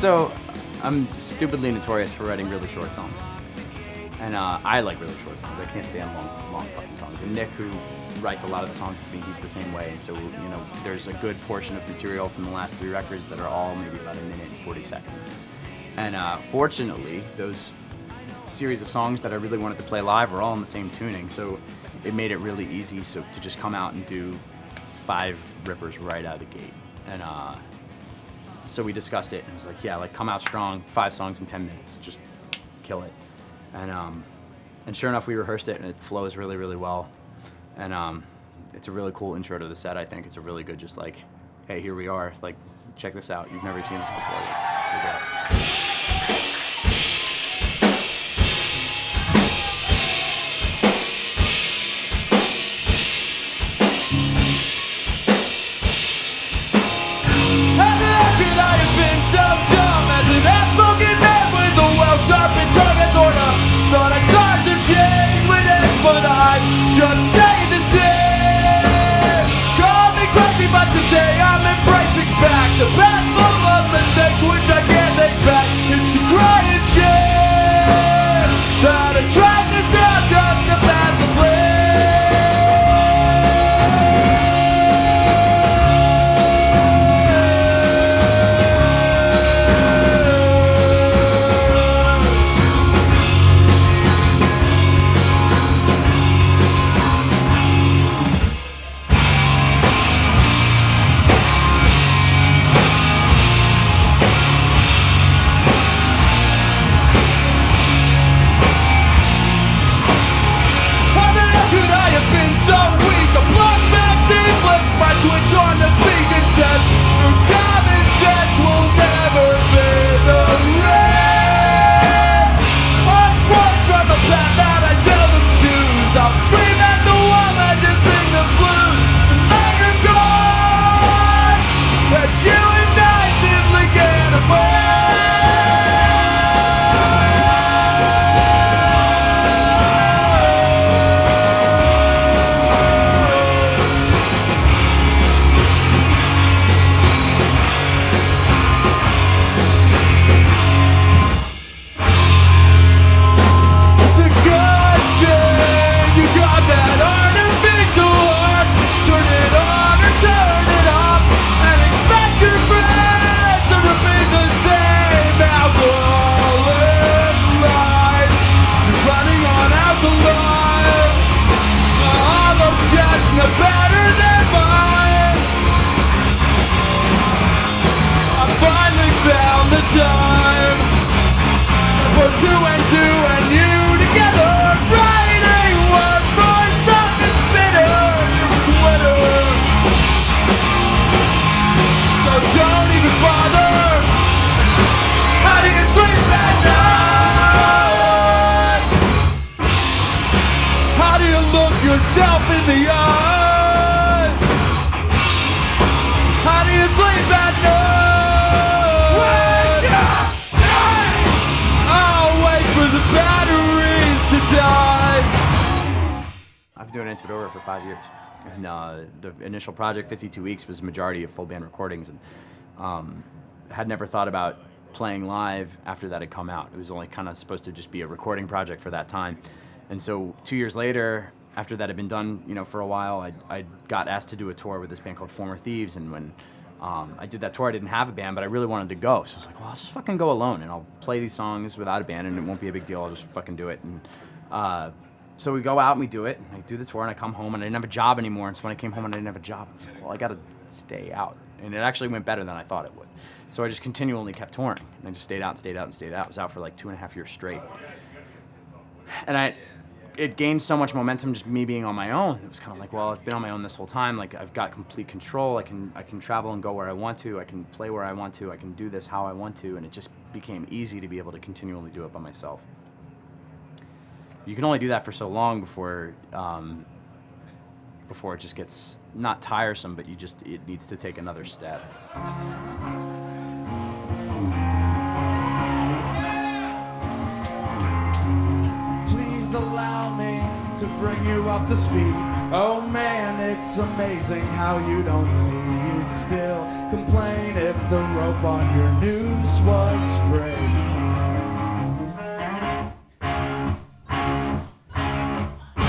So I'm stupidly notorious for writing really short songs. And I like really short songs. I can't stand long fucking songs. And Nick, who writes a lot of the songs with me, he's the same way. And so, there's a good portion of material from the last 3 records that are all maybe about 1 minute and 40 seconds. And fortunately, those series of songs that I really wanted to play live were all in the same tuning. So it made it really easy to just come out and do 5 rippers right out of the gate. And so we discussed it, and it was like, yeah, like come out strong, 5 songs in 10 minutes, just kill it. And sure enough, we rehearsed it, and it flows really, really well. And it's a really cool intro to the set, I think. It's a really good, just like, hey, here we are. Like, check this out. You've never seen this before. Check it out. Just stay the same. Call me crazy, but today I'm embracing facts. A past full of mistakes which I can't take back. It's a crying shame that I tried this out just to pass the blame. Switch on the speak and says your common sense will never fade away. Watch one from the path that I seldom choose. I'll scream at the wall and just sing the blues. And you're gone, that you and I simply can't avoid. Better than mine. I finally found the time for 2 and 2 and you together, writing word for something bitter, glitter. So don't even bother. How do you sleep at night? How do you look yourself in the eye? How do you sleep at night? Wake up! I'll wait for the batteries to die. I've been doing Into It Over for 5 years. And the initial project, 52 Weeks, was the majority of full band recordings. And had never thought about playing live after that had come out. It was only kind of supposed to just be a recording project for that time. And so 2 years later, after that had been done, for a while, I got asked to do a tour with this band called Former Thieves, and when I did that tour, I didn't have a band, but I really wanted to go. So I was like, well, I'll just fucking go alone, and I'll play these songs without a band, and it won't be a big deal. I'll just fucking do it. And so we go out and we do it, and I do the tour, and I come home, and I didn't have a job anymore. And so when I came home and I didn't have a job, I was like, well, I gotta stay out. And it actually went better than I thought it would. So I just continually kept touring, and I just stayed out and stayed out and stayed out. I was out for like 2.5 years straight. And it gained so much momentum just me being on my own. It was kind of like, well, I've been on my own this whole time. Like, I've got complete control. I can travel and go where I want to. I can play where I want to. I can do this how I want to. And it just became easy to be able to continually do it by myself. You can only do that for so long before it just gets not tiresome, but it needs to take another step. Please allow me to bring you up to speed. Oh man, it's amazing how you don't see. You'd still complain if the rope on your noose was frayed.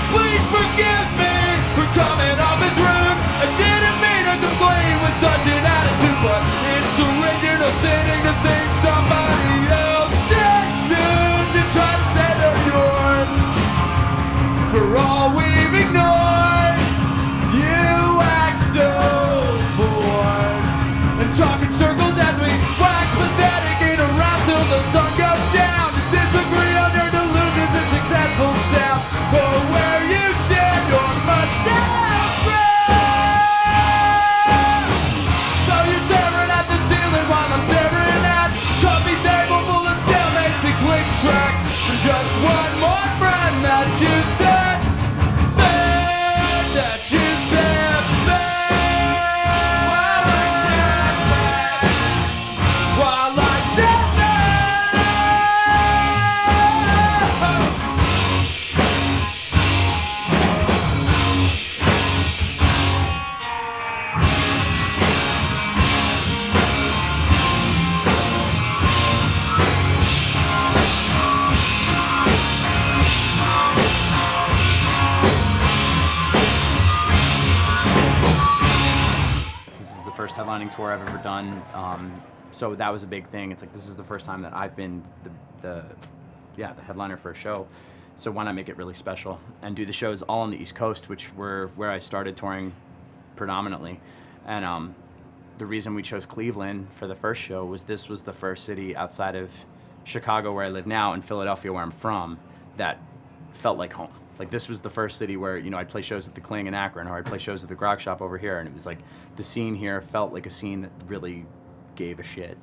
Please forgive me for coming off as rude. I didn't mean to complain with such an attitude, but it's original sinning to think somebody else is doomed to try to say they're yours. For all we've ignored, you act so bored and talk in circles as we wax pathetic and around till the sun goes down. To disagree on your delusions and successful sound. For where you stand, you're much different. So you're staring at the ceiling while I'm staring at coffee table full of stalemates and click tracks. And just one more friend that you said, man, that you said, man. While I said, This is the first headlining tour I've ever done, so that was a big thing. It's like this is the first time that I've been the headliner for a show, so why not make it really special and do the shows all on the East Coast, which were where I started touring predominantly. And the reason we chose Cleveland for the first show was this was the first city outside of Chicago, where I live now, and Philadelphia, where I'm from, that felt like home. Like this was the first city where, you know, I'd play shows at the Kling in Akron, or I'd play shows at the Grog Shop over here, and it was like the scene here felt like a scene that really gave a shit.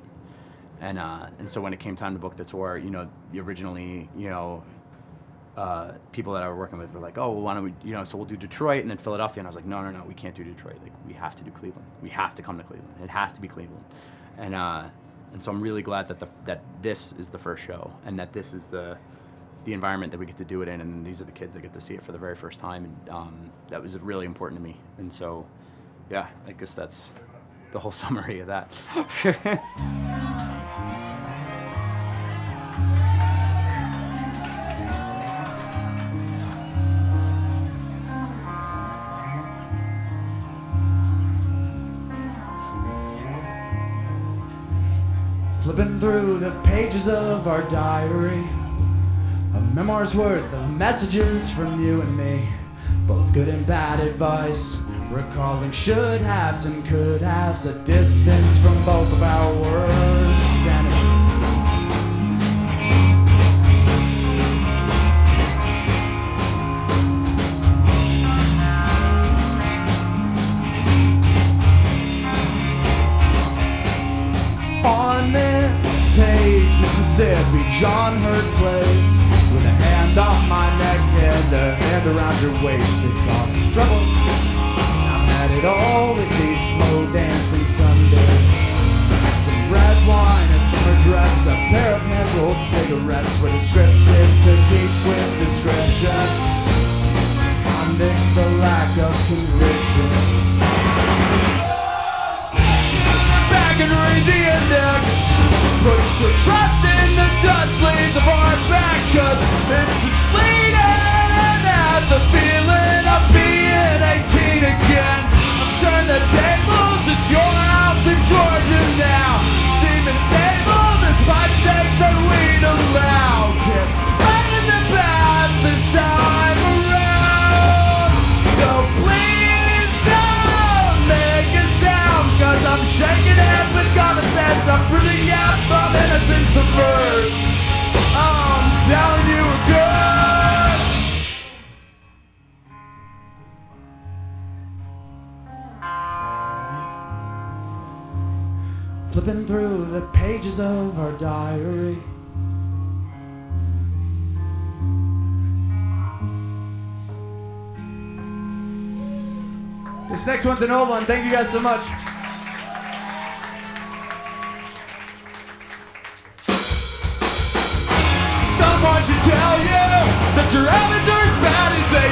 And so when it came time to book the tour, you know, originally, you know, people that I were working with were like, oh, well, why don't we, you know, so we'll do Detroit and then Philadelphia. And I was like, no, we can't do Detroit. Like, we have to do Cleveland. We have to come to Cleveland. It has to be Cleveland. And so I'm really glad that this is the first show, and that this is the environment that we get to do it in, and these are the kids that get to see it for the very first time. And that was really important to me. And so, yeah, I guess that's the whole summary of that. Flipping through the pages of our diary, a memoir's worth of messages from you and me, both good and bad advice, recalling should-haves and could-haves, a distance from both of our worst enemies. On this page, Mississippi, John Hurt plays with a hand on my neck and a hand around your waist. It causes trouble. I've had it all with these slow dancing Sundays. Some red wine, a summer dress, a pair of hand-rolled cigarettes with a scripted to keep with description. Convicts, a lack of conviction. Back and read the index. Put your trust in the dust sleeves of our backs, 'cause it's as fleeting as the feeling of being 18 again. I've turned the tables at your house in Georgia now, seeming stable despite mistakes that we'd allow. Kept playing the past this time around, so please don't make a sound, 'cause I'm shaking hands with common sense. I'm proving out from innocence to first. I'm telling you we're good. Flipping through the pages of our diary, this next one's an old one. Thank you guys so much. Someone should tell you that your habits are as bad as they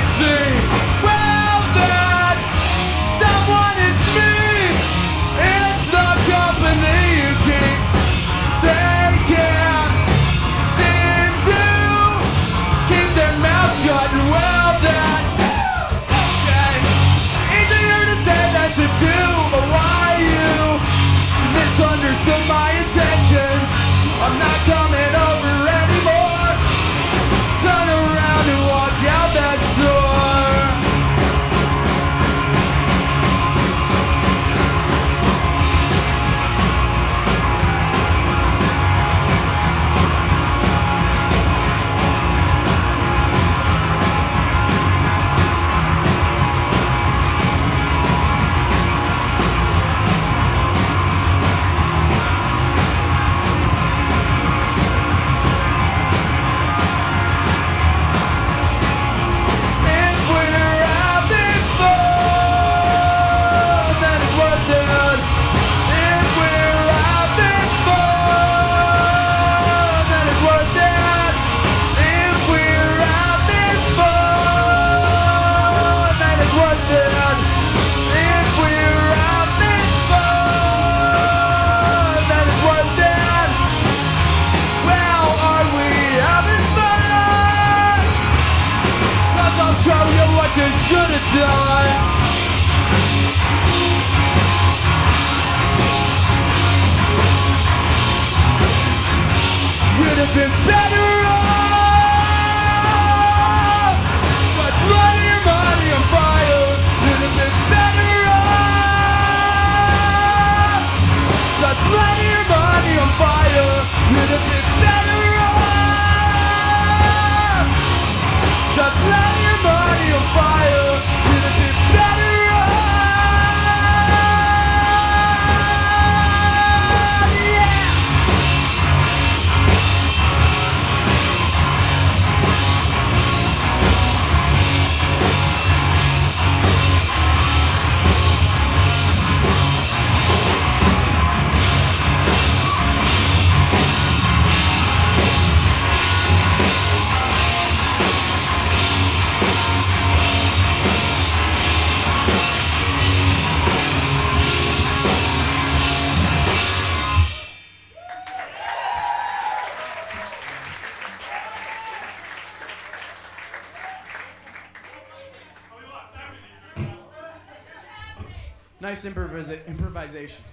I'll show you what you should have done. You'd have been better off just lighting your body on fire. You'd have been better off just lighting your body on fire. You'd have been better off just lighting your body on fire. You'd have been better off. Nice improvisation.